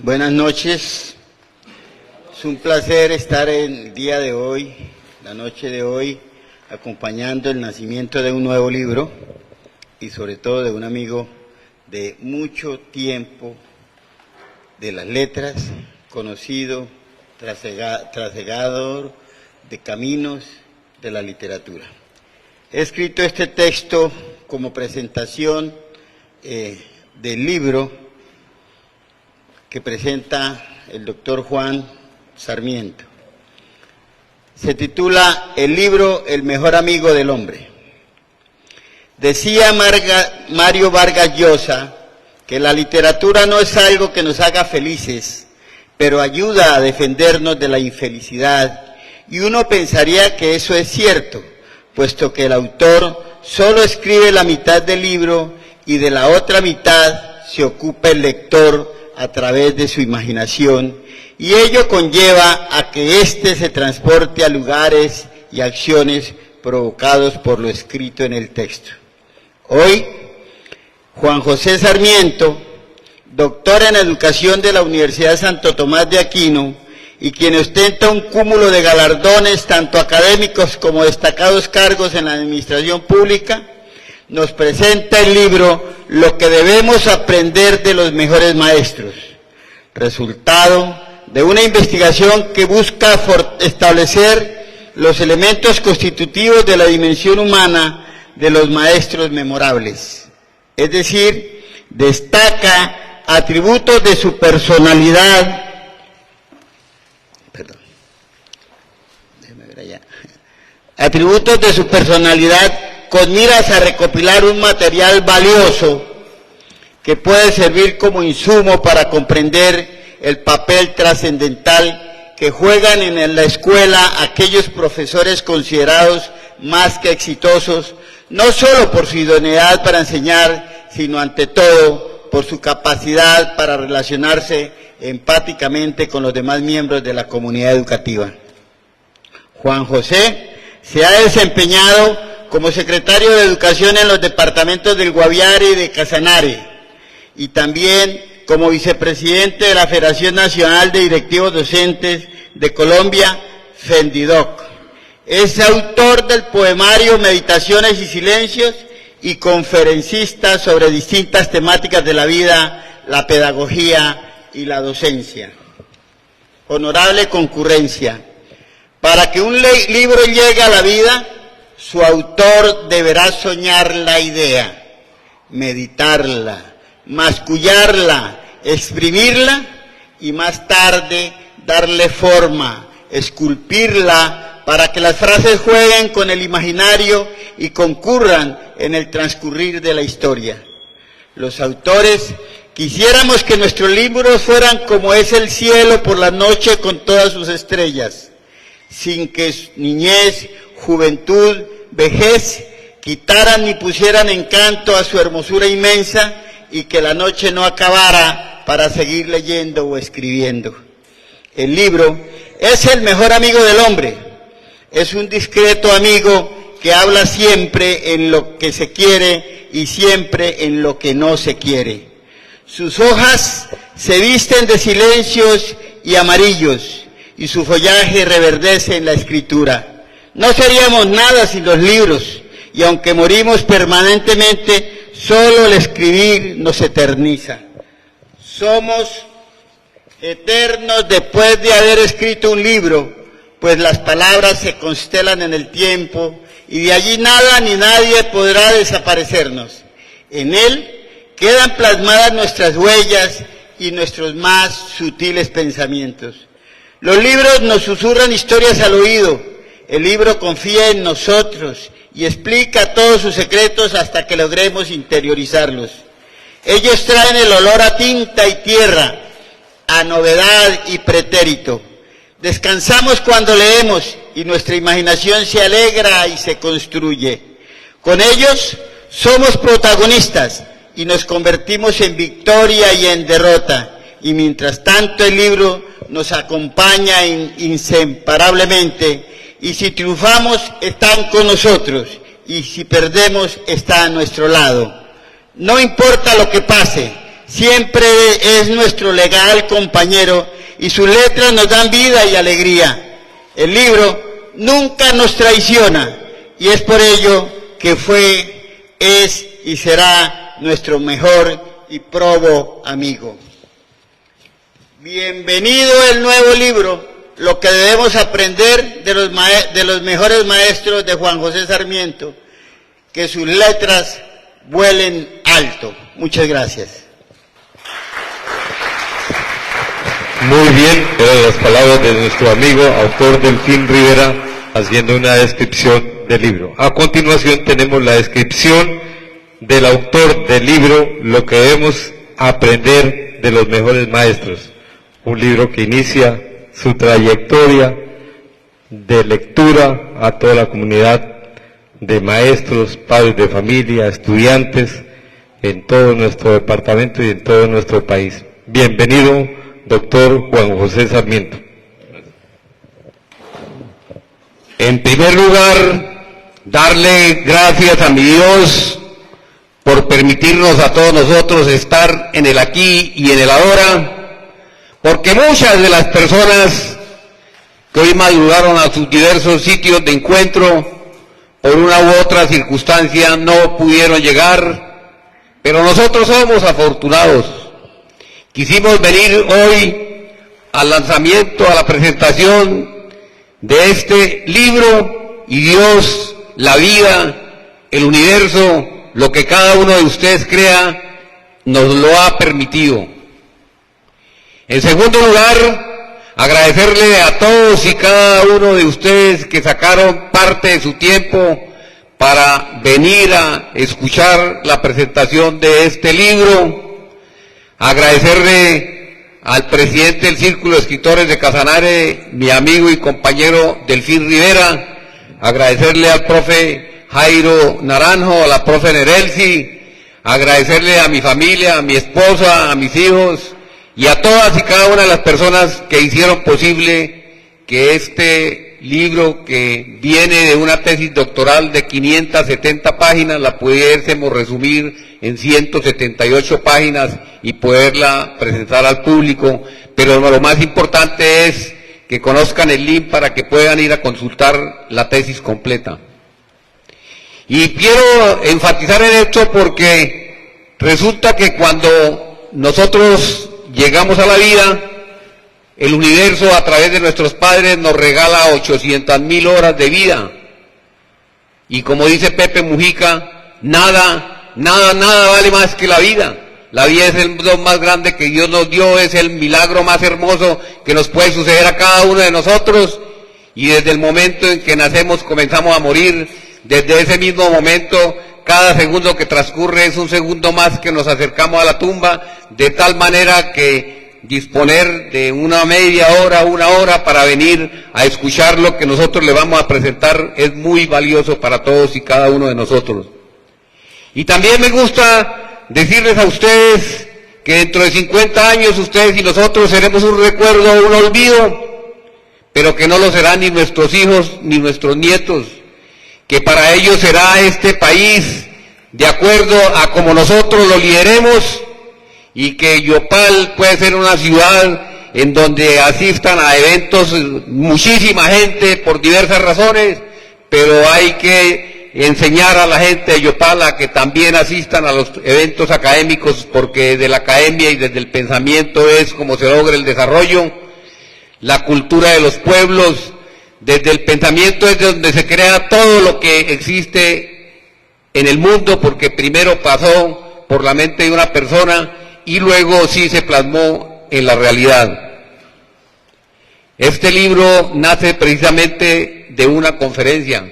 Buenas noches. Es un placer estar el día de hoy, la noche de hoy, acompañando el nacimiento de un nuevo libro y sobre todo de un amigo de mucho tiempo de las letras, conocido, trasegador de caminos de la literatura. He escrito este texto como presentación del libro que presenta el doctor Juan Sarmiento. Se titula el libro El mejor amigo del hombre. Decía Mario Vargas Llosa que la literatura no es algo que nos haga felices, pero ayuda a defendernos de la infelicidad, y uno pensaría que eso es cierto, puesto que el autor solo escribe la mitad del libro y de la otra mitad se ocupa el lector a través de su imaginación, y ello conlleva a que éste se transporte a lugares y acciones provocados por lo escrito en el texto. Hoy, Juan José Sarmiento, doctor en educación de la Universidad Santo Tomás de Aquino, y quien ostenta un cúmulo de galardones, tanto académicos como destacados cargos en la administración pública, nos presenta el libro Lo que debemos aprender de los mejores maestros, resultado de una investigación que busca establecer los elementos constitutivos de la dimensión humana de los maestros memorables. Es decir, destaca atributos de su personalidad, atributos de su personalidad con miras a recopilar un material valioso que puede servir como insumo para comprender el papel trascendental que juegan en la escuela aquellos profesores considerados más que exitosos, no solo por su idoneidad para enseñar, sino ante todo por su capacidad para relacionarse empáticamente con los demás miembros de la comunidad educativa. Juan José se ha desempeñado como secretario de Educación en los departamentos del Guaviare y de Casanare, y también como vicepresidente de la Federación Nacional de Directivos Docentes de Colombia, FENDIDOC. Es autor del poemario Meditaciones y Silencios y conferencista sobre distintas temáticas de la vida, la pedagogía y la docencia. Honorable concurrencia, para que un libro llegue a la vida, su autor deberá soñar la idea, meditarla, mascullarla, exprimirla y más tarde darle forma, esculpirla para que las frases jueguen con el imaginario y concurran en el transcurrir de la historia. Los autores quisiéramos que nuestros libros fueran como es el cielo por la noche con todas sus estrellas, sin que niñez, juventud, vejez quitaran ni pusieran encanto a su hermosura inmensa, y que la noche no acabara para seguir leyendo o escribiendo. El libro es el mejor amigo del hombre, es un discreto amigo que habla siempre en lo que se quiere y siempre en lo que no se quiere. Sus hojas se visten de silencios y amarillos, y su follaje reverdece en la escritura. No seríamos nada sin los libros, y aunque morimos permanentemente, solo el escribir nos eterniza. Somos eternos después de haber escrito un libro, pues las palabras se constelan en el tiempo, y de allí nada ni nadie podrá desaparecernos. En él quedan plasmadas nuestras huellas y nuestros más sutiles pensamientos. Los libros nos susurran historias al oído, el libro confía en nosotros y explica todos sus secretos hasta que logremos interiorizarlos. Ellos traen el olor a tinta y tierra, a novedad y pretérito. Descansamos cuando leemos y nuestra imaginación se alegra y se construye. Con ellos somos protagonistas y nos convertimos en victoria y en derrota. Y mientras tanto el libro nos acompaña inseparablemente, y si triunfamos están con nosotros, y si perdemos está a nuestro lado. No importa lo que pase, siempre es nuestro legal compañero y sus letras nos dan vida y alegría. El libro nunca nos traiciona y es por ello que fue, es y será nuestro mejor y probo amigo. Bienvenido el nuevo libro, lo que debemos aprender de los mejores maestros de Juan José Sarmiento, que sus letras vuelen alto. Muchas gracias. Muy bien, eran las palabras de nuestro amigo, autor Delfín Rivera, haciendo una descripción del libro. A continuación tenemos la descripción del autor del libro, Lo que debemos aprender de los mejores maestros. Un libro que inicia su trayectoria de lectura a toda la comunidad de maestros, padres de familia, estudiantes en todo nuestro departamento y en todo nuestro país. Bienvenido, doctor Juan José Sarmiento. En primer lugar, darle gracias a mi Dios por permitirnos a todos nosotros estar en el aquí y en el ahora, porque muchas de las personas que hoy madrugaron a sus diversos sitios de encuentro, por una u otra circunstancia no pudieron llegar, pero nosotros somos afortunados. Quisimos venir hoy al lanzamiento, a la presentación de este libro, y Dios, la vida, el universo, lo que cada uno de ustedes crea, nos lo ha permitido. En segundo lugar, agradecerle a todos y cada uno de ustedes que sacaron parte de su tiempo para venir a escuchar la presentación de este libro. Agradecerle al presidente del Círculo de Escritores de Casanare, mi amigo y compañero Delfín Rivera. Agradecerle al profe Jairo Naranjo, a la profe Nerelsi. Agradecerle a mi familia, a mi esposa, a mis hijos, y a todas y cada una de las personas que hicieron posible que este libro, que viene de una tesis doctoral de 570 páginas, la pudiésemos resumir en 178 páginas y poderla presentar al público. Pero lo más importante es que conozcan el link para que puedan ir a consultar la tesis completa. Y quiero enfatizar en esto porque resulta que cuando nosotros llegamos a la vida, el universo a través de nuestros padres nos regala 800.000 horas de vida. Y como dice Pepe Mujica, nada vale más que la vida. La vida es el don más grande que Dios nos dio, es el milagro más hermoso que nos puede suceder a cada uno de nosotros. Y desde el momento en que nacemos comenzamos a morir. Desde ese mismo momento, cada segundo que transcurre es un segundo más que nos acercamos a la tumba, de tal manera que disponer de una media hora, una hora para venir a escuchar lo que nosotros le vamos a presentar es muy valioso para todos y cada uno de nosotros. Y también me gusta decirles a ustedes que dentro de 50 años ustedes y nosotros seremos un recuerdo, un olvido, pero que no lo serán ni nuestros hijos ni nuestros nietos, que para ellos será este país de acuerdo a como nosotros lo lideremos, y que Yopal puede ser una ciudad en donde asistan a eventos muchísima gente por diversas razones, pero hay que enseñar a la gente de Yopal a que también asistan a los eventos académicos, porque desde la academia y desde el pensamiento es como se logra el desarrollo, la cultura de los pueblos. Desde el pensamiento es donde se crea todo lo que existe en el mundo, porque primero pasó por la mente de una persona y luego sí se plasmó en la realidad. Este libro nace precisamente de una conferencia.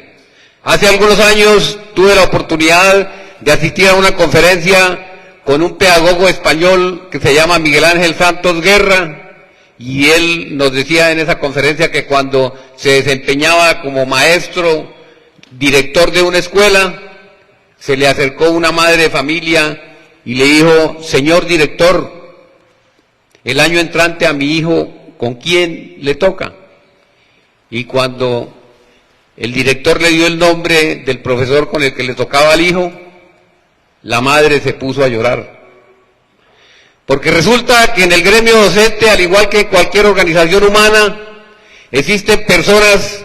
Hace algunos años tuve la oportunidad de asistir a una conferencia con un pedagogo español que se llama Miguel Ángel Santos Guerra, y él nos decía en esa conferencia que cuando se desempeñaba como maestro, director de una escuela, se le acercó una madre de familia y le dijo: señor director, el año entrante a mi hijo, ¿con quién le toca? Y cuando el director le dio el nombre del profesor con el que le tocaba al hijo, la madre se puso a llorar, Porque resulta que en el gremio docente, al igual que en cualquier organización humana, existen personas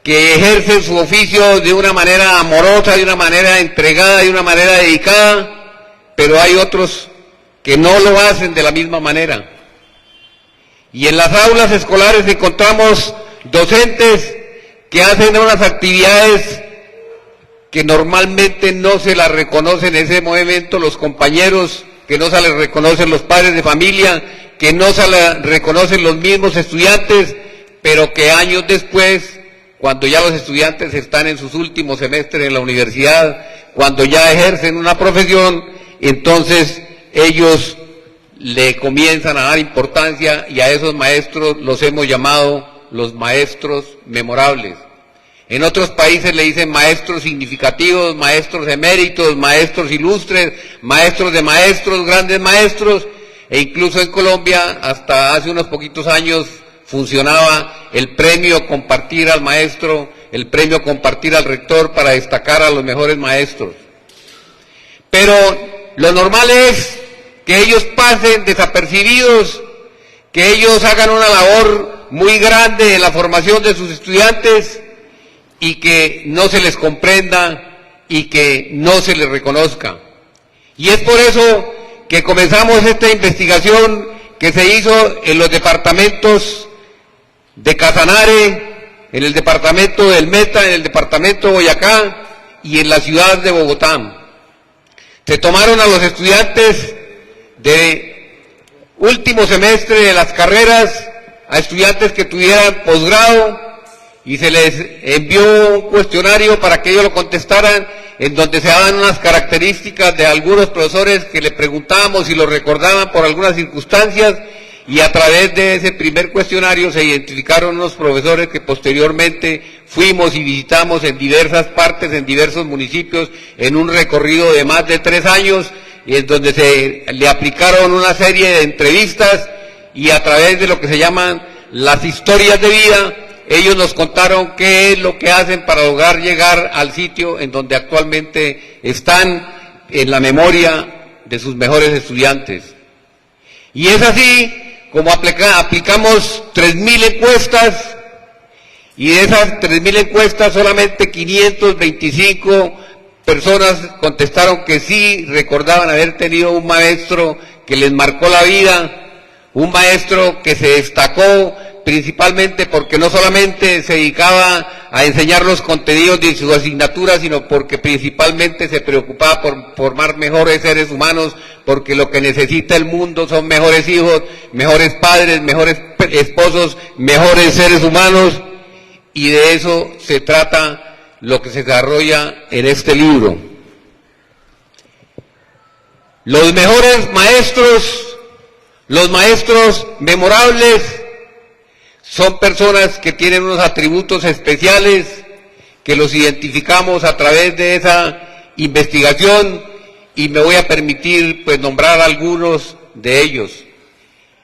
que ejercen su oficio de una manera amorosa, de una manera entregada, de una manera dedicada, pero hay otros que no lo hacen de la misma manera. Y en las aulas escolares encontramos docentes que hacen unas actividades que normalmente no se las reconocen en ese momento los compañeros, que no se les reconocen los padres de familia, que no se les reconocen los mismos estudiantes, pero que años después, cuando ya los estudiantes están en sus últimos semestres en la universidad, cuando ya ejercen una profesión, entonces ellos le comienzan a dar importancia, y a esos maestros los hemos llamado los maestros memorables. En otros países le dicen maestros significativos, maestros eméritos, maestros ilustres, maestros de maestros, grandes maestros, e incluso en Colombia, hasta hace unos poquitos años, funcionaba el premio Compartir al maestro, el premio Compartir al rector, para destacar a los mejores maestros. Pero lo normal es que ellos pasen desapercibidos, que ellos hagan una labor muy grande en la formación de sus estudiantes y que no se les comprenda y que no se les reconozca. Y es por eso que comenzamos esta investigación que se hizo en los departamentos de Casanare, en el departamento del Meta, en el departamento de Boyacá y en la ciudad de Bogotá. Se tomaron a los estudiantes de último semestre de las carreras, a estudiantes que tuvieran posgrado, y se les envió un cuestionario para que ellos lo contestaran, en donde se daban unas características de algunos profesores que le preguntábamos si lo recordaban por algunas circunstancias, y a través de ese primer cuestionario se identificaron unos profesores que posteriormente fuimos y visitamos en diversas partes, en diversos municipios, en un recorrido de más de 3 años, y en donde se le aplicaron una serie de entrevistas, y a través de lo que se llaman las historias de vida, ellos nos contaron qué es lo que hacen para lograr llegar al sitio en donde actualmente están en la memoria de sus mejores estudiantes. Y es así como aplicamos 3.000 encuestas, y de esas 3.000 encuestas solamente 525 personas contestaron que sí recordaban haber tenido un maestro que les marcó la vida, un maestro que se destacó principalmente porque no solamente se dedicaba a enseñar los contenidos de su asignatura, sino porque principalmente se preocupaba por formar mejores seres humanos, porque lo que necesita el mundo son mejores hijos, mejores padres, mejores esposos, mejores seres humanos, y de eso se trata lo que se desarrolla en este libro. Los mejores maestros, los maestros memorables, son personas que tienen unos atributos especiales que los identificamos a través de esa investigación, y me voy a permitir pues nombrar algunos de ellos.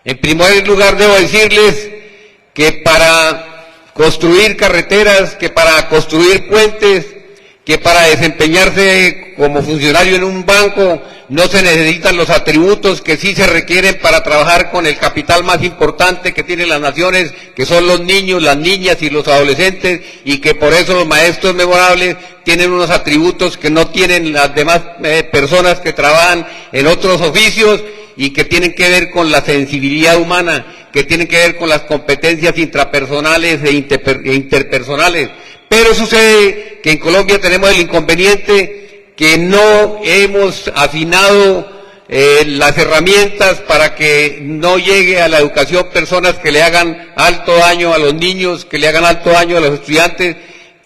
En primer lugar debo decirles que para construir carreteras, que para construir puentes, que para desempeñarse como funcionario en un banco no se necesitan los atributos que sí se requieren para trabajar con el capital más importante que tienen las naciones, que son los niños, las niñas y los adolescentes, y que por eso los maestros memorables tienen unos atributos que no tienen las demás personas que trabajan en otros oficios, y que tienen que ver con la sensibilidad humana, que tienen que ver con las competencias intrapersonales e interpersonales. Pero sucede que en Colombia tenemos el inconveniente que no hemos afinado las herramientas para que no llegue a la educación personas que le hagan alto daño a los niños, que le hagan alto daño a los estudiantes,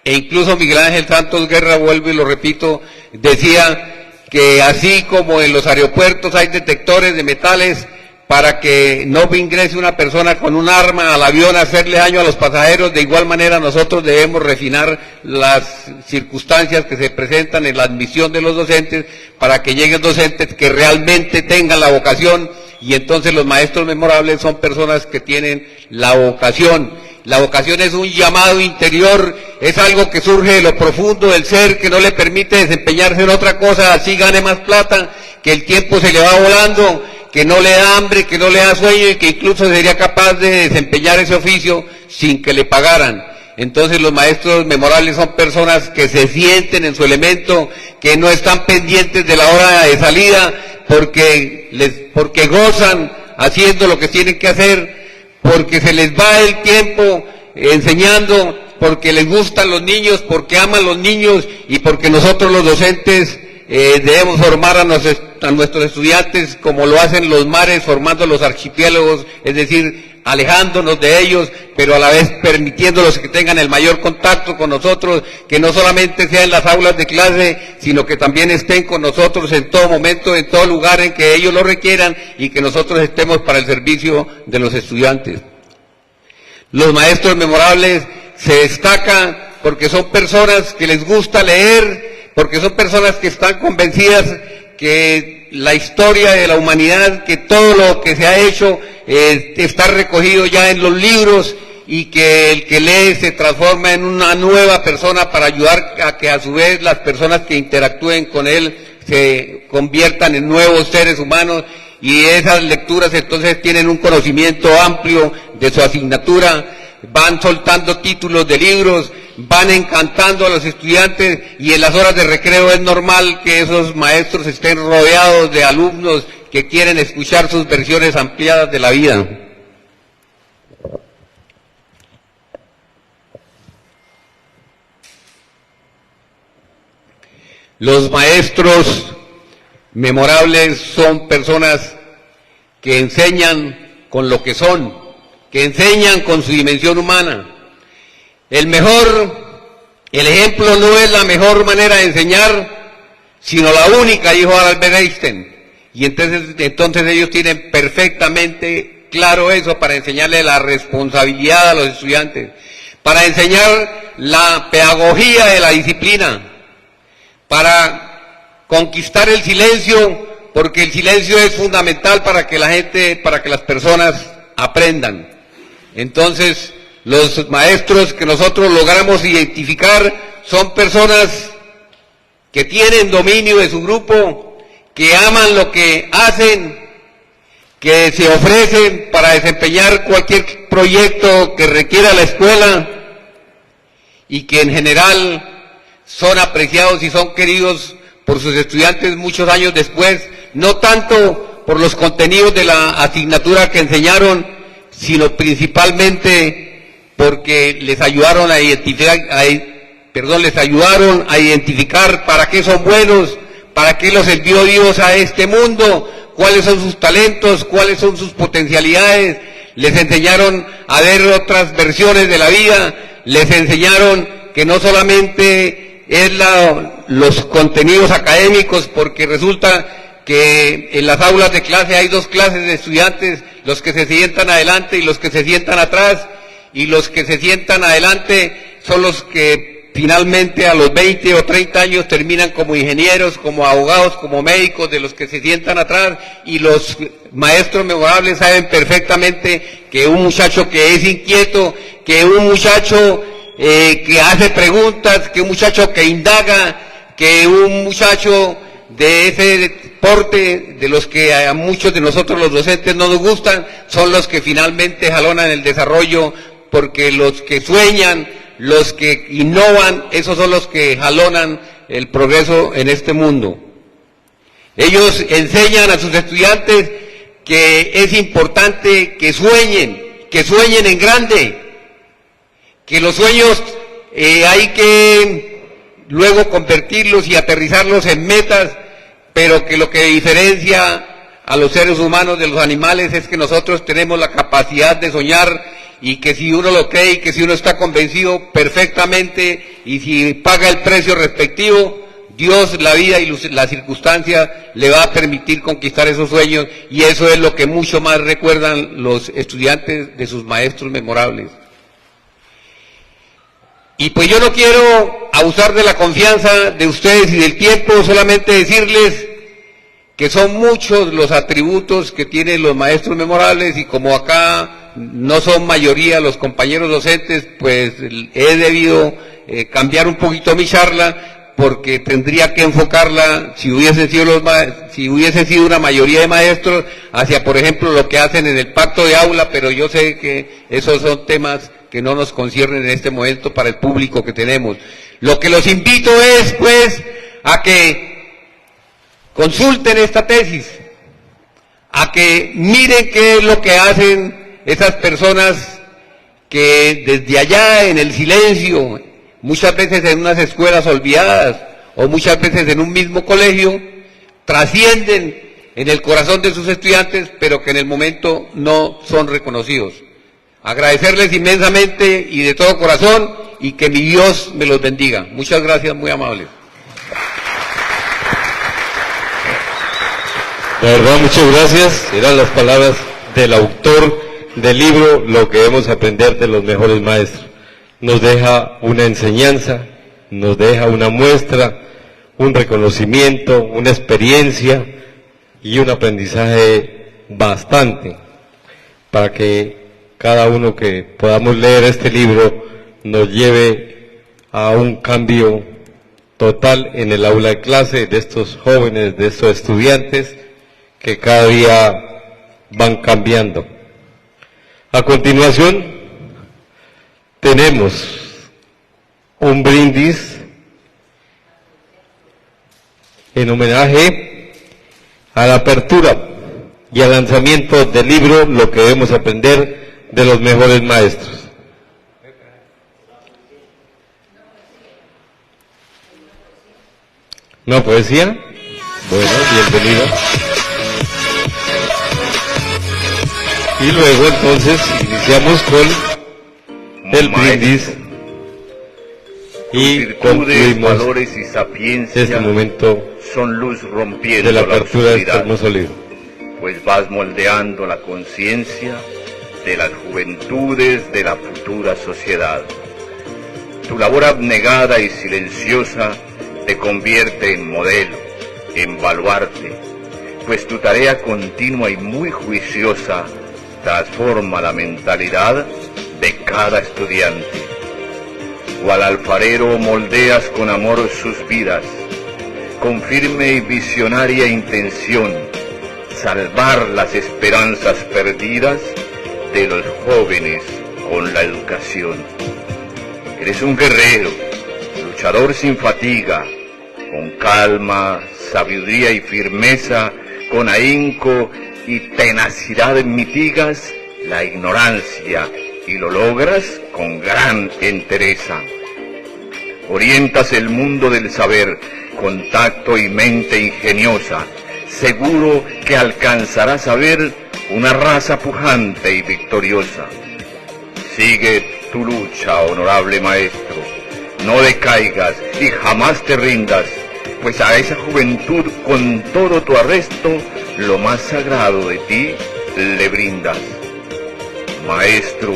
e incluso Miguel Ángel Santos Guerra, vuelvo y lo repito, decía que así como en los aeropuertos hay detectores de metales para que no ingrese una persona con un arma al avión a hacerle daño a los pasajeros, de igual manera nosotros debemos refinar las circunstancias que se presentan en la admisión de los docentes para que lleguen docentes que realmente tengan la vocación, y entonces los maestros memorables son personas que tienen la vocación. La vocación es un llamado interior, es algo que surge de lo profundo del ser, que no le permite desempeñarse en otra cosa, así gane más plata, que el tiempo se le va volando, que no le da hambre, que no le da sueño y que incluso sería capaz de desempeñar ese oficio sin que le pagaran. Entonces los maestros memorables son personas que se sienten en su elemento, que no están pendientes de la hora de salida, porque gozan haciendo lo que tienen que hacer, porque se les va el tiempo enseñando, porque les gustan los niños, porque aman los niños y porque nosotros los docentes debemos formar a nuestros estudiantes como lo hacen los mares formando los archipiélagos, es decir, alejándonos de ellos, pero a la vez permitiéndolos que tengan el mayor contacto con nosotros, que no solamente sea en las aulas de clase, sino que también estén con nosotros en todo momento, en todo lugar en que ellos lo requieran y que nosotros estemos para el servicio de los estudiantes. Los maestros memorables se destacan porque son personas que les gusta leer, porque son personas que están convencidas que la historia de la humanidad, que todo lo que se ha hecho está recogido ya en los libros y que el que lee se transforma en una nueva persona para ayudar a que a su vez las personas que interactúen con él se conviertan en nuevos seres humanos y esas lecturas entonces tienen un conocimiento amplio de su asignatura, van soltando títulos de libros, van encantando a los estudiantes y en las horas de recreo es normal que esos maestros estén rodeados de alumnos que quieren escuchar sus versiones ampliadas de la vida. Los maestros memorables son personas que enseñan con lo que son, que enseñan con su dimensión humana. El ejemplo no es la mejor manera de enseñar, sino la única, dijo Albert Einstein. Y entonces ellos tienen perfectamente claro eso para enseñarle la responsabilidad a los estudiantes, para enseñar la pedagogía de la disciplina, para conquistar el silencio, porque el silencio es fundamental para que las personas aprendan. Entonces, los maestros que nosotros logramos identificar son personas que tienen dominio de su grupo, que aman lo que hacen, que se ofrecen para desempeñar cualquier proyecto que requiera la escuela y que en general son apreciados y son queridos por sus estudiantes muchos años después, no tanto por los contenidos de la asignatura que enseñaron, sino principalmente porque les ayudaron a identificar para qué son buenos, para qué los envió Dios a este mundo, cuáles son sus talentos, cuáles son sus potencialidades, les enseñaron a ver otras versiones de la vida, les enseñaron que no solamente es los contenidos académicos, porque resulta que en las aulas de clase hay dos clases de estudiantes, los que se sientan adelante y los que se sientan atrás, y los que se sientan adelante son los que finalmente a los 20 o 30 años terminan como ingenieros, como abogados, como médicos, de los que se sientan atrás, y los maestros memorables saben perfectamente que un muchacho que es inquieto, que un muchacho que hace preguntas, que un muchacho que indaga, que un muchacho de ese porte, de los que a muchos de nosotros los docentes no nos gustan, son los que finalmente jalonan el desarrollo, porque los que sueñan, los que innovan, esos son los que jalonan el progreso en este mundo. Ellos enseñan a sus estudiantes que es importante que sueñen en grande, que los sueños hay que luego convertirlos y aterrizarlos en metas, pero que lo que diferencia a los seres humanos de los animales es que nosotros tenemos la capacidad de soñar, y que si uno lo cree y que si uno está convencido perfectamente y si paga el precio respectivo, Dios, la vida y la circunstancia le va a permitir conquistar esos sueños, y eso es lo que mucho más recuerdan los estudiantes de sus maestros memorables. Y pues yo no quiero abusar de la confianza de ustedes y del tiempo, solamente decirles que son muchos los atributos que tienen los maestros memorables, y como acá no son mayoría los compañeros docentes, pues he debido cambiar un poquito mi charla, porque tendría que enfocarla, si hubiese sido una mayoría de maestros, hacia, por ejemplo, lo que hacen en el pacto de aula, pero yo sé que esos son temas que no nos conciernen en este momento para el público que tenemos. Lo que los invito es, pues, a que consulten esta tesis, a que miren qué es lo que hacen esas personas que desde allá en el silencio, muchas veces en unas escuelas olvidadas o muchas veces en un mismo colegio, trascienden en el corazón de sus estudiantes, pero que en el momento no son reconocidos. Agradecerles inmensamente y de todo corazón, y que mi Dios me los bendiga. Muchas gracias, muy amables. De verdad, muchas gracias. Eran las palabras del autor del libro Lo que debemos aprender de los mejores maestros. Nos deja una enseñanza, nos deja una muestra, un reconocimiento, una experiencia y un aprendizaje bastante para que cada uno que podamos leer este libro nos lleve a un cambio total en el aula de clase de estos jóvenes, de estos estudiantes que cada día van cambiando. A continuación, tenemos un brindis en homenaje a la apertura y al lanzamiento del libro Lo que debemos aprender de los mejores maestros. ¿Una poesía? Bueno, bienvenida. Y luego entonces iniciamos con el brindis y concluimos valores y sapiencia este momento son luz rompiendo de la apertura de este oscuridad, hermoso libro. pues vas moldeando la conciencia de las juventudes de la futura sociedad. Tu labor abnegada y silenciosa te convierte en modelo, en baluarte, pues tu tarea continua y muy juiciosa transforma la mentalidad de cada estudiante. Cual alfarero moldeas con amor sus vidas, con firme y visionaria intención, salvar las esperanzas perdidas de los jóvenes con la educación. Eres un guerrero, luchador sin fatiga, con calma, sabiduría y firmeza, con ahínco y tenacidad mitigas la ignorancia y lo logras con gran entereza. Orientas el mundo del saber con tacto y mente ingeniosa, seguro que alcanzarás a ver una raza pujante y victoriosa. Sigue tu lucha, honorable maestro, no decaigas y jamás te rindas, pues a esa juventud con todo tu arresto, lo más sagrado de ti le brindas. Maestro,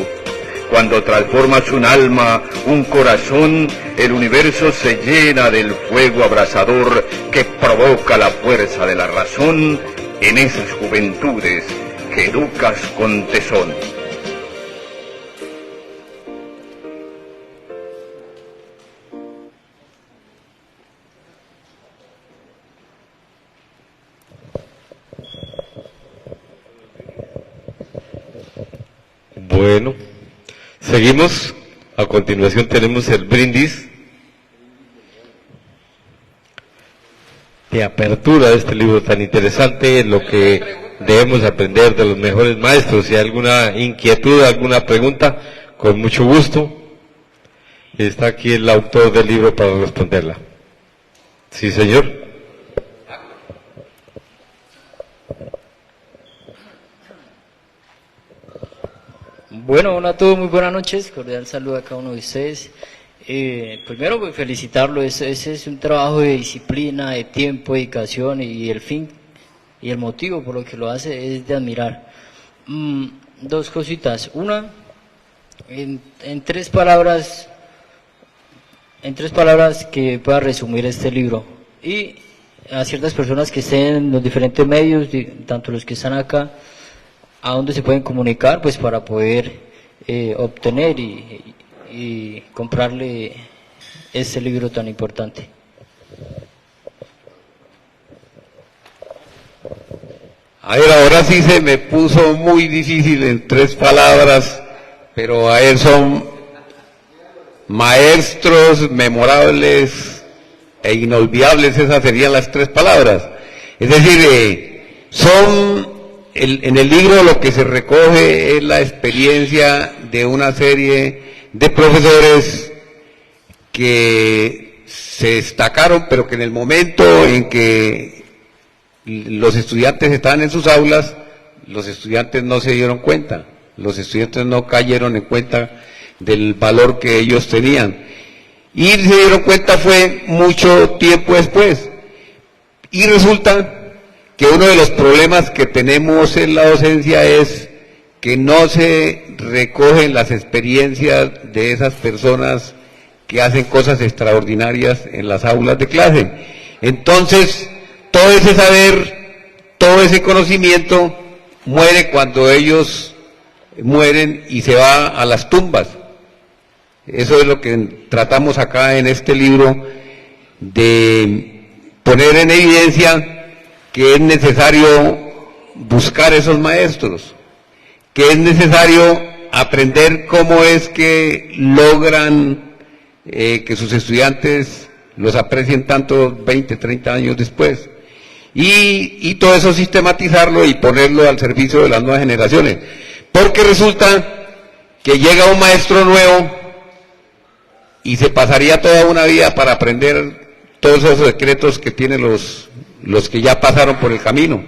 cuando transformas un alma, un corazón, el universo se llena del fuego abrasador que provoca la fuerza de la razón en esas juventudes que educas con tesón. Bueno, seguimos. A continuación tenemos el brindis de apertura de este libro tan interesante, lo que debemos aprender de los mejores maestros. Si hay alguna inquietud, alguna pregunta, con mucho gusto. Está aquí el autor del libro para responderla. Sí, señor. Bueno, hola a todos, muy buenas noches, cordial saludo a cada uno de ustedes. Primero, pues, felicitarlo, ese es un trabajo de disciplina, de tiempo, dedicación, y el fin y el motivo por lo que lo hace es de admirar. Dos cositas. Una, en tres palabras que pueda resumir este libro. Y a ciertas personas que estén en los diferentes medios, tanto los que están acá, a dónde se pueden comunicar, pues para poder obtener y comprarle este libro tan importante. A ver, ahora sí se me puso muy difícil en 3 palabras, pero a ver, son maestros memorables e inolvidables, esas serían las 3 palabras. Es decir, en el libro lo que se recoge es la experiencia de una serie de profesores que se destacaron, pero que en el momento en que los estudiantes estaban en sus aulas, los estudiantes no se dieron cuenta, los estudiantes no cayeron en cuenta del valor que ellos tenían. Y se dieron cuenta fue mucho tiempo después. Y resulta que uno de los problemas que tenemos en la docencia es que no se recogen las experiencias de esas personas que hacen cosas extraordinarias en las aulas de clase. Entonces, todo ese saber, todo ese conocimiento muere cuando ellos mueren y se va a las tumbas. Eso es lo que tratamos acá en este libro, de poner en evidencia que es necesario buscar esos maestros, que es necesario aprender cómo es que logran que sus estudiantes los aprecien tanto 20, 30 años después. Y todo eso sistematizarlo y ponerlo al servicio de las nuevas generaciones. Porque resulta que llega un maestro nuevo y se pasaría toda una vida para aprender todos esos secretos que tienen los que ya pasaron por el camino.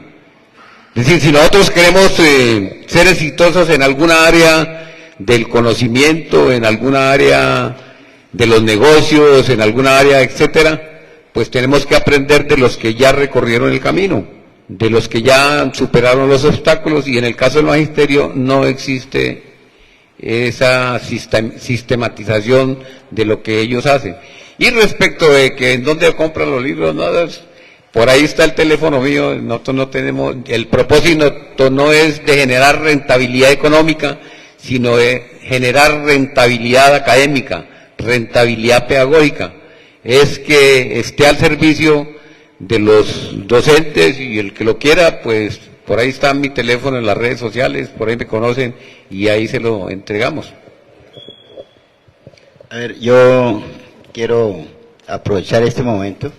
Es decir, si nosotros queremos ser exitosos en alguna área del conocimiento, en alguna área de los negocios, en alguna área, etcétera, pues tenemos que aprender de los que ya recorrieron el camino, de los que ya superaron los obstáculos, y en el caso del magisterio no existe esa sistematización de lo que ellos hacen. Y respecto de que en dónde compran los libros, no, por ahí está el teléfono mío, nosotros no tenemos, el propósito no es de generar rentabilidad económica, sino de generar rentabilidad académica, rentabilidad pedagógica. Es que esté al servicio de los docentes, y el que lo quiera, pues por ahí está mi teléfono en las redes sociales, por ahí me conocen y ahí se lo entregamos. A ver, yo quiero aprovechar este momento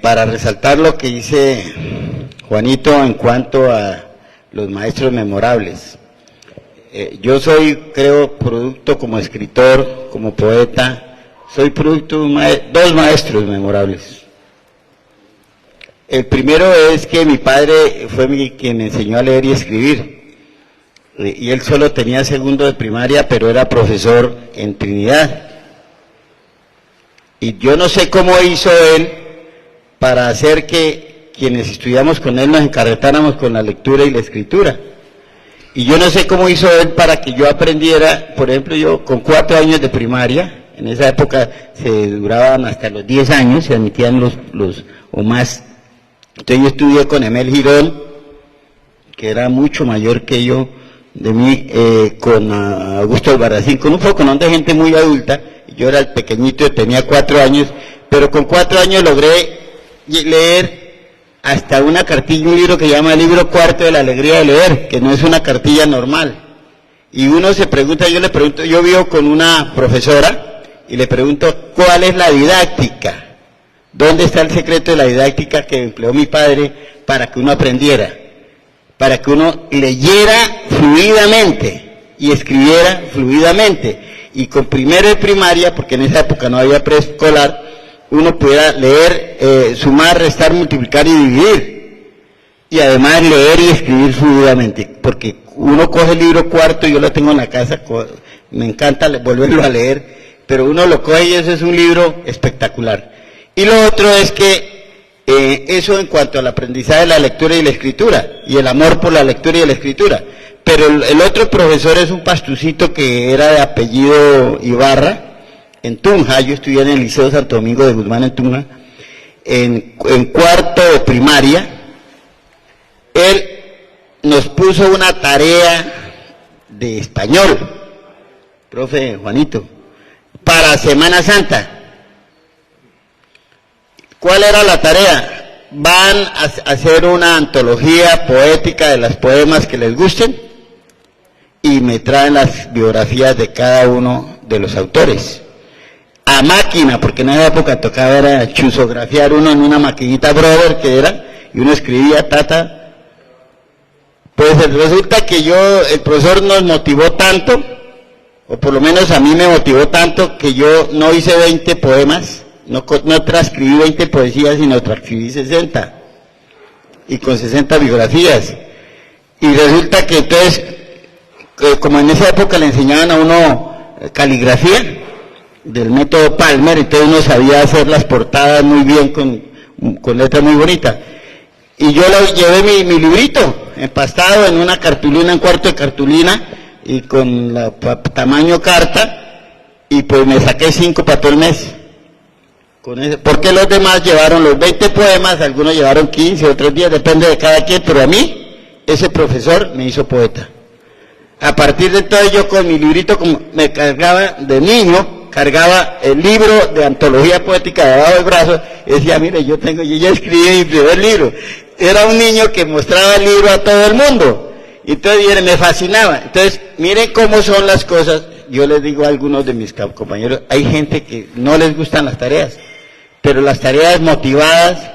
para resaltar lo que dice Juanito en cuanto a los maestros memorables. Yo soy, creo, producto como escritor, como poeta, soy producto de 2 maestros memorables. El primero es que mi padre fue quien me enseñó a leer y escribir, y él solo tenía segundo de primaria, pero era profesor en Trinidad. Y yo no sé cómo hizo él para hacer que quienes estudiamos con él nos encarretáramos con la lectura y la escritura. Y yo no sé cómo hizo él para que yo aprendiera, por ejemplo, yo con 4 años de primaria, en esa época se duraban hasta los 10 años, se admitían los o más. Entonces yo estudié con Emel Girón, que era mucho mayor que yo, de mí, con Augusto Albarracín, con un poco de gente muy adulta. Yo era el pequeñito, tenía 4 años, pero con 4 años logré leer hasta una cartilla, un libro que se llama el libro cuarto de la alegría de leer, que no es una cartilla normal. Y uno se pregunta, yo le pregunto, yo vivo con una profesora y le pregunto, ¿cuál es la didáctica? ¿Dónde está el secreto de la didáctica que empleó mi padre para que uno aprendiera? Para que uno leyera fluidamente y escribiera fluidamente. Y con primero de primaria, porque en esa época no había preescolar, uno pudiera leer, sumar, restar, multiplicar y dividir. Y además leer y escribir fluidamente. Porque uno coge el libro cuarto, yo lo tengo en la casa, me encanta volverlo a leer, pero uno lo coge y eso es un libro espectacular. Y lo otro es que eso en cuanto al aprendizaje de la lectura y la escritura, y el amor por la lectura y la escritura. Pero el otro profesor es un pastucito que era de apellido Ibarra, en Tunja. Yo estudié en el Liceo Santo Domingo de Guzmán en Tunja, en cuarto de primaria. Él nos puso una tarea de español, profe Juanito, para Semana Santa. ¿Cuál era la tarea? van a hacer una antología poética de los poemas que les gusten y me traen las biografías de cada uno de los autores. A máquina, porque en esa época tocaba era chuzografiar uno en una maquinita Brother que era, y uno escribía tata. Pues resulta que el profesor nos motivó tanto, o por lo menos a mí me motivó tanto, que yo no hice 20 poemas, no transcribí 20 poesías, sino transcribí 60, y con 60 biografías. Y resulta que entonces, como en esa época le enseñaban a uno caligrafía, del método Palmer, entonces uno sabía hacer las portadas muy bien, con letras muy bonitas. Y yo llevé mi librito empastado en una cartulina, en cuarto de cartulina, y con tamaño carta, y pues me saqué 5 para todo el mes. Porque los demás llevaron los 20 poemas, algunos llevaron 15, otros 10, depende de cada quien, pero a mí, ese profesor me hizo poeta. A partir de entonces yo con mi librito, como me cargaba de niño, cargaba el libro de antología poética debajo del brazo, y decía, mire, yo ya escribí mi primer libro. Era un niño que mostraba el libro a todo el mundo, y entonces me fascinaba. Entonces, miren cómo son las cosas. Yo les digo a algunos de mis compañeros, hay gente que no les gustan las tareas, pero las tareas motivadas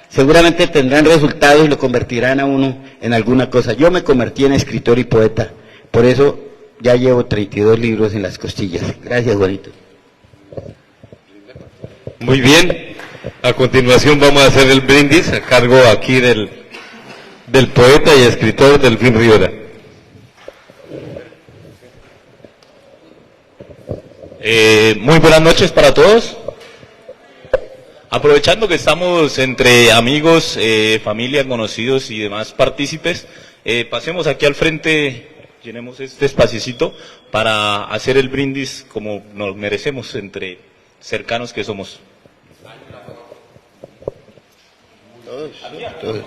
seguramente tendrán resultados y lo convertirán a uno en alguna cosa. Yo me convertí en escritor y poeta, por eso ya llevo 32 libros en las costillas. Gracias, Juanito. Muy bien. A continuación vamos a hacer el brindis a cargo aquí del poeta y escritor Delfín Rivera. Muy buenas noches para todos. Aprovechando que estamos entre amigos, familia, conocidos y demás partícipes, pasemos aquí al frente, llenemos este espaciecito para hacer el brindis como nos merecemos entre cercanos que somos. Todos.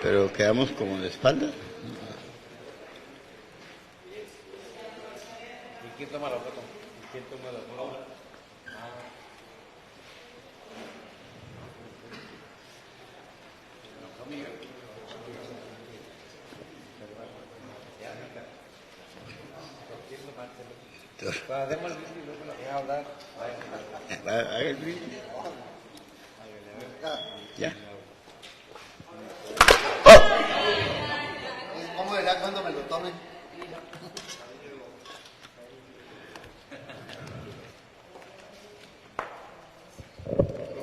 Pero quedamos como de espalda. ¿Quién toma la foto? Hacemos el brindis y luego lo que va a hablar. Haga el brindis. Ya. ¡Oh! ¿Cómo verá cuando me lo tome?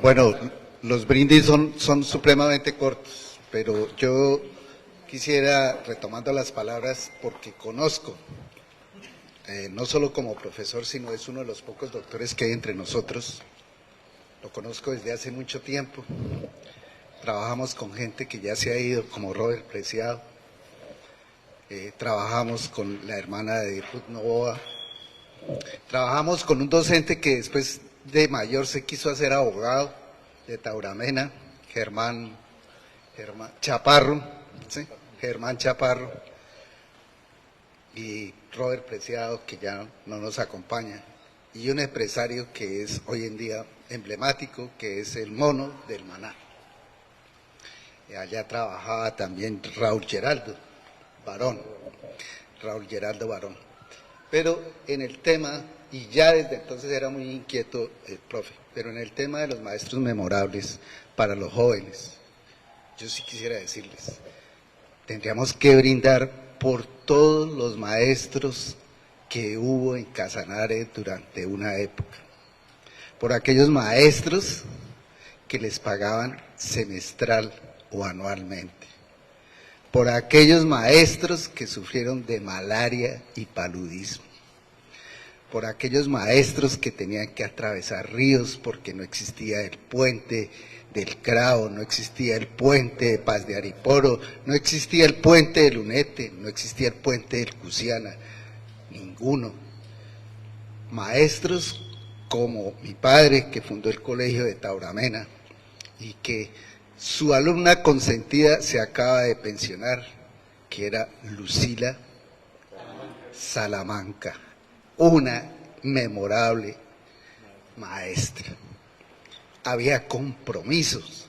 Bueno, los brindis son supremamente cortos, pero yo quisiera, retomando las palabras, porque conozco, no solo como profesor, sino es uno de los pocos doctores que hay entre nosotros. Lo conozco desde hace mucho tiempo. Trabajamos con gente que ya se ha ido, como Robert Preciado. Trabajamos con la hermana de Ruth Novoa. Trabajamos con un docente que después de mayor se quiso hacer abogado, de Tauramena, Germán Chaparro, ¿sí? Germán Chaparro. Y Robert Preciado, que ya no nos acompaña. Y un empresario que es hoy en día emblemático, que es el Mono del Maná. Allá trabajaba también Raúl Geraldo Barón. Pero en el tema, y ya desde entonces era muy inquieto el profe, pero en el tema de los maestros memorables para los jóvenes, yo sí quisiera decirles, tendríamos que brindar por todos los maestros que hubo en Casanare durante una época, por aquellos maestros que les pagaban semestral o anualmente, por aquellos maestros que sufrieron de malaria y paludismo, por aquellos maestros que tenían que atravesar ríos porque no existía el puente del Crao, no existía el puente de Paz de Ariporo, no existía el puente de Lunete, no existía el puente del Cusiana, ninguno. Maestros como mi padre, que fundó el colegio de Tauramena y que su alumna consentida se acaba de pensionar, que era Lucila Salamanca, una memorable maestra. Había compromisos,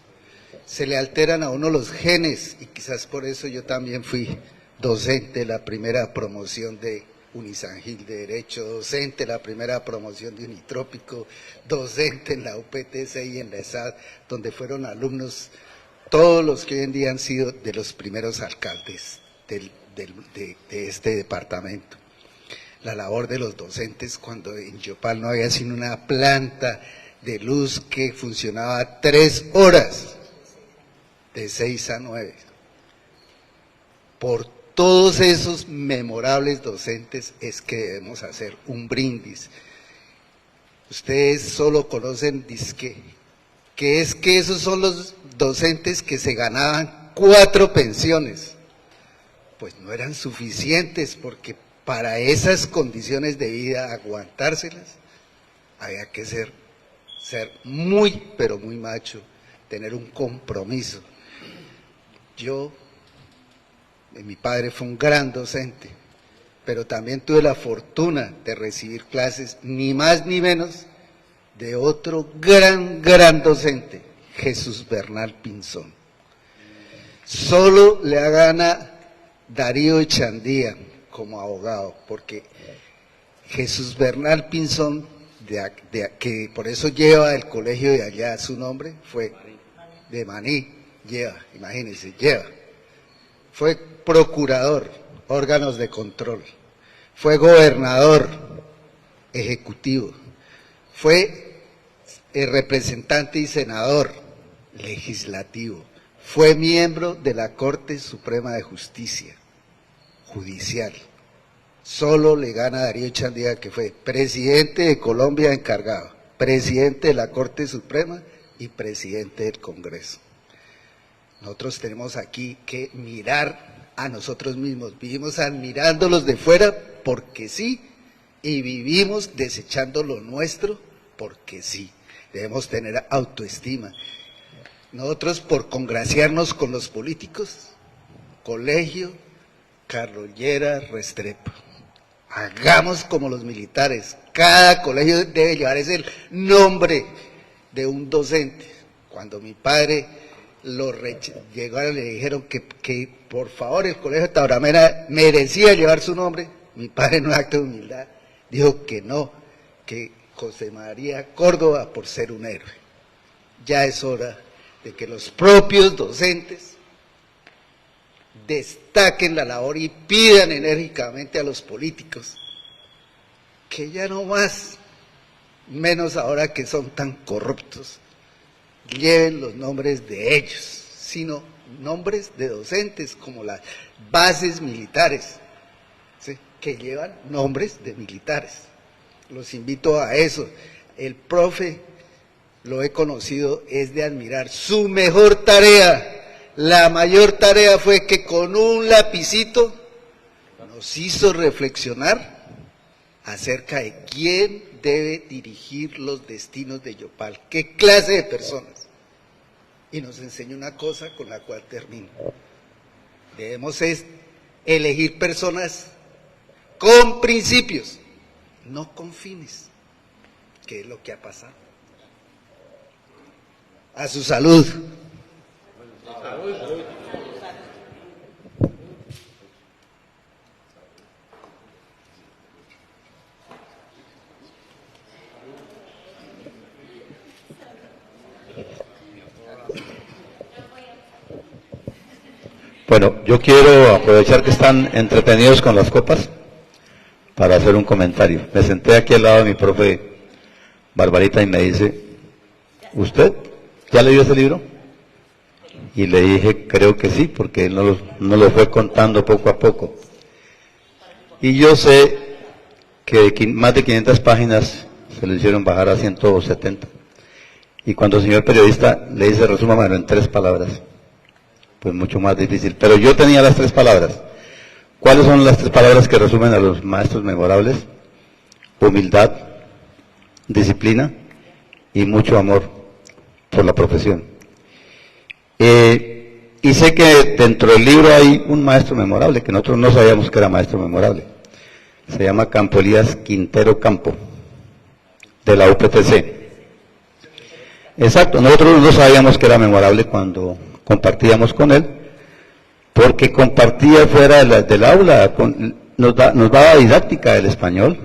se le alteran a uno los genes, y quizás por eso yo también fui docente de la primera promoción de Unisangil de Derecho, docente de la primera promoción de Unitrópico, docente en la UPTC y en la ESAD, donde fueron alumnos todos los que hoy en día han sido de los primeros alcaldes de este departamento. La labor de los docentes cuando en Yopal no había sino una planta de luz que funcionaba 3 horas, de 6 a 9. Por todos esos memorables docentes es que debemos hacer un brindis. Ustedes solo conocen disque, que es que esos son los docentes que se ganaban 4 pensiones. Pues no eran suficientes, porque para esas condiciones de vida, aguantárselas, había que ser muy, pero muy macho, tener un compromiso. Mi padre fue un gran docente, pero también tuve la fortuna de recibir clases, ni más ni menos, de otro gran docente, Jesús Bernal Pinzón. Solo le gana Darío Echandía como abogado, porque Jesús Bernal Pinzón, que por eso lleva el colegio de allá su nombre, fue de Maní, imagínense, fue procurador, órganos de control, fue gobernador ejecutivo, fue representante y senador legislativo, fue miembro de la Corte Suprema de Justicia Judicial. Solo le gana a Darío Echandía, que fue presidente de Colombia encargado, presidente de la Corte Suprema y presidente del Congreso. Nosotros tenemos aquí que mirar a nosotros mismos, vivimos admirándolos de fuera porque sí, y vivimos desechando lo nuestro porque sí. Debemos tener autoestima. Nosotros, por congraciarnos con los políticos, Colegio Carrollera Restrepo, hagamos como los militares, cada colegio debe llevar ese nombre de un docente. Cuando mi padre llegaron, le dijeron que por favor el colegio de Tauramera merecía llevar su nombre, mi padre en un acto de humildad dijo que no, que José María Córdoba por ser un héroe. Ya es hora de que los propios docentes destaquen la labor y pidan enérgicamente a los políticos que ya no más, menos ahora que son tan corruptos, lleven los nombres de ellos, sino nombres de docentes como las bases militares, ¿sí?, que llevan nombres de militares. Los invito a eso. El profe, lo he conocido, es de admirar. Su mejor tarea, la mayor tarea fue que con un lapicito nos hizo reflexionar acerca de quién debe dirigir los destinos de Yopal, qué clase de personas. Y nos enseñó una cosa con la cual termino. Debemos elegir personas con principios, no con fines, que es lo que ha pasado. A su salud. Bueno, yo quiero aprovechar que están entretenidos con las copas para hacer un comentario. Me senté aquí al lado de mi profe Barbarita y me dice, ¿usted ya leyó ese libro? Y le dije, creo que sí, porque él no lo fue contando poco a poco. Y yo sé que más de 500 páginas se le hicieron bajar a 170. Y cuando el señor periodista le dice, resúmamelo en 3 palabras, pues mucho más difícil. Pero yo tenía las 3 palabras. ¿Cuáles son las 3 palabras que resumen a los maestros memorables? Humildad, disciplina y mucho amor por la profesión. Y sé que dentro del libro hay un maestro memorable, que nosotros no sabíamos que era maestro memorable. Se llama Campo Elías Quintero Campo, de la UPTC. Exacto, nosotros no sabíamos que era memorable cuando compartíamos con él, porque compartía fuera del aula, nos daba didáctica del español,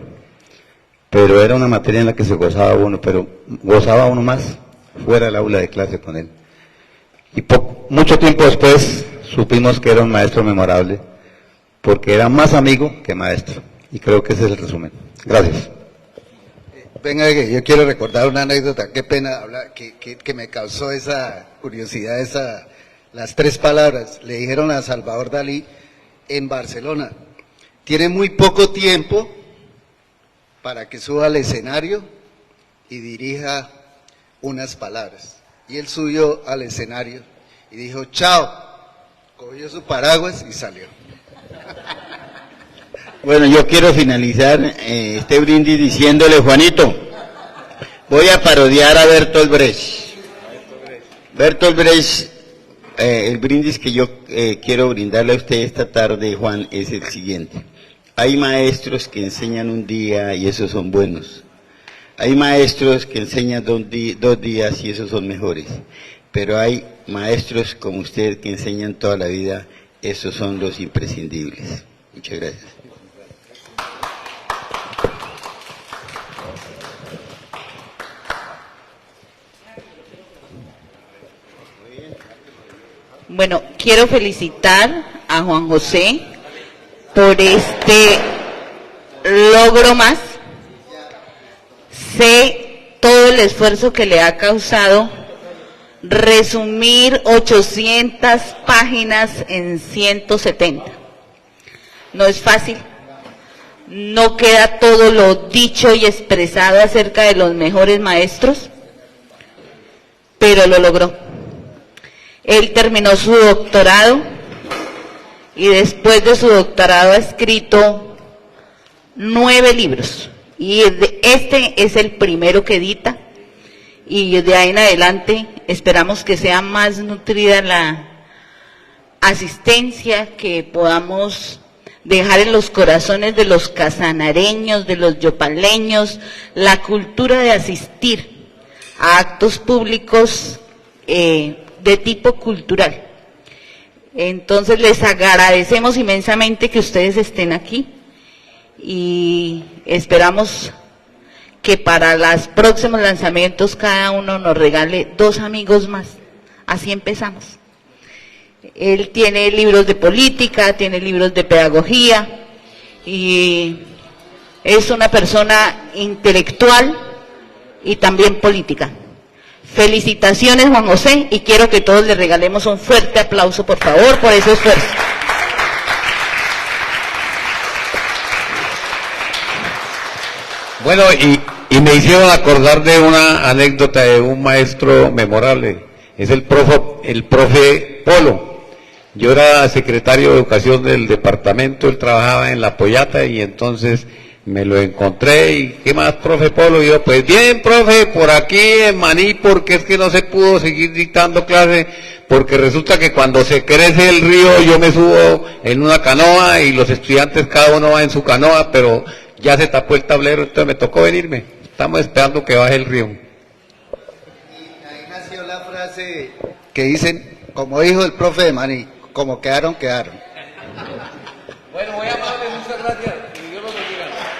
pero era una materia en la que se gozaba uno, pero gozaba uno más fuera del aula de clase con él. Y mucho tiempo después supimos que era un maestro memorable, porque era más amigo que maestro, y creo que ese es el resumen. Gracias. Venga, yo quiero recordar una anécdota, qué pena hablar, que me causó esa curiosidad, las tres palabras. Le dijeron a Salvador Dalí en Barcelona, tiene muy poco tiempo para que suba al escenario y dirija unas palabras. Y él subió al escenario y dijo, chao, cogió su paraguas y salió. Bueno, yo quiero finalizar este brindis diciéndole, Juanito, voy a parodiar a Bertolt Brecht. Bertolt Brecht, el brindis que yo quiero brindarle a usted esta tarde, Juan, es el siguiente. Hay maestros que enseñan un día y esos son buenos. Hay maestros que enseñan 2 días y esos son mejores. Pero hay maestros como usted que enseñan toda la vida, esos son los imprescindibles. Muchas gracias. Bueno, quiero felicitar a Juan José por este logro más. Sé todo el esfuerzo que le ha causado resumir 800 páginas en 170. No es fácil. No queda todo lo dicho y expresado acerca de los mejores maestros, pero lo logró. Él terminó su doctorado y después de su doctorado ha escrito 9 libros. Y este es el primero que edita y de ahí en adelante esperamos que sea más nutrida la asistencia que podamos dejar en los corazones de los casanareños, de los yopaleños, la cultura de asistir a actos públicos de tipo cultural. Entonces les agradecemos inmensamente que ustedes estén aquí y esperamos que para los próximos lanzamientos cada uno nos regale 2 amigos más. Así empezamos. Él tiene libros de política, tiene libros de pedagogía y es una persona intelectual y también política. Felicitaciones, Juan José, y quiero que todos le regalemos un fuerte aplauso, por favor, por ese esfuerzo. Bueno, y me hicieron acordar de una anécdota de un maestro memorable. Es el profe Polo. Yo era secretario de Educación del departamento, él trabajaba en La Pollata y entonces me lo encontré y ¿qué más, profe Polo? Y yo, pues bien, profe, por aquí en Maní, porque es que no se pudo seguir dictando clase, porque resulta que cuando se crece el río yo me subo en una canoa y los estudiantes cada uno va en su canoa, pero ya se tapó el tablero, entonces me tocó venirme. Estamos esperando que baje el río. Y ahí nació la frase que dicen, como dijo el profe de Maní, como quedaron, quedaron. Bueno, muy amable, muchas gracias.